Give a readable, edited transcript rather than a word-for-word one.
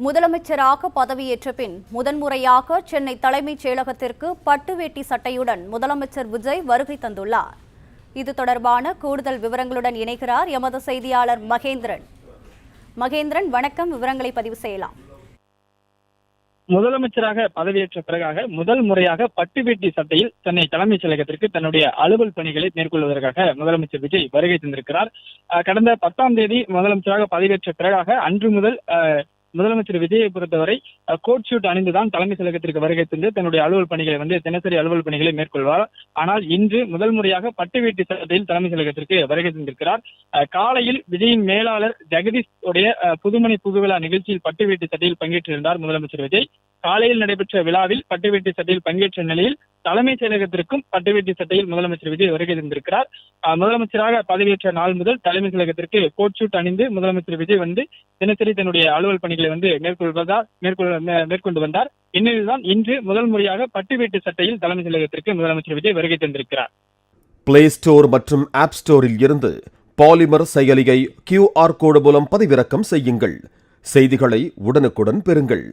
முதலமைச்சராக பதவியேற்ற பின் முதன்முறையாக சென்னை தலைமைச் செயலகத்திற்கு பட்டு வேட்டி சட்டையுடன் முதலமைச்சர் விஜய் வருகை தந்துள்ளார். இது தொடர்பான கூடுதல் விவரங்களுடன் இணைகிறார் எமது செய்தியாளர் மகேந்திரன். வணக்கம். விவரங்களை பதிவு செய்யலாம். முதலமைச்சராக பதவியேற்ற பிறகாக முதல் முறையாக பட்டு வேட்டி சட்டையில் சென்னை தலைமைச் செயலகத்திற்கு தன்னுடைய அலுவல் பணிகளை மேற்கொள்வதற்காக முதலமைச்சர் விஜய் வருகை தந்திருக்கிறார். கடந்த 10ஆம் தேதி முதலமைச்சராக பதவியேற்ற பிறகாக அன்று முதல் முதலமைச்சர் விஜயை பொறுத்தவரை கோட் ஷூட் அணிந்துதான் தலைமைச் செயலகத்திற்கு வருகை தந்து தன்னுடைய அலுவல் பணிகளை தினசரி அலுவல் பணிகளை மேற்கொள்வார். ஆனால் இன்று முதல் முறையாக பட்டு வேட்டி சட்டையில் தலைமைச் செயலகத்திற்கு வருகை தந்திருக்கிறார். காலையில் விஜயின் மேலாளர் ஜெகதீஷ் உடைய புதுமணி புகுவிழா நிகழ்ச்சியில் பட்டு வேட்டி சட்டையில் பங்கேற்றிருந்தார் முதலமைச்சர் விஜய். காலையில் நடைபெற்ற விழாவில் பட்டு வேட்டி சட்டையில் பங்கேற்ற நிலையில் தலைமைச் செயலகத்திற்கும் பட்டு வேட்டி சட்டையில் முதலமைச்சர் விஜய் வருகை தந்திருக்கிறார். முதலமைச்சராக பதவியேற்ற நாள் முதல் தலைமைச் செயலகத்திற்கு கோட் ஷூட் அணிந்து முதலமைச்சர் விஜய் தினசரி தன்னுடைய அலுவல் பணிகளை மேற்கொண்டு வந்தார். இந்நிலையில்தான் இன்று முதல் முறையாக பட்டு வேட்டி சட்டையில் தலைமைச் செயலகத்திற்கு முதலமைச்சர் விஜய் வருகை தந்திருக்கிறார். பிளே ஸ்டோர் மற்றும் ஆப் ஸ்டோரில் இருந்து பாலிமர் செயலியை QR கோடு மூலம் பதிவிறக்கம் செய்யுங்கள். செய்திகளை உடனுக்குடன் பெறுங்கள்.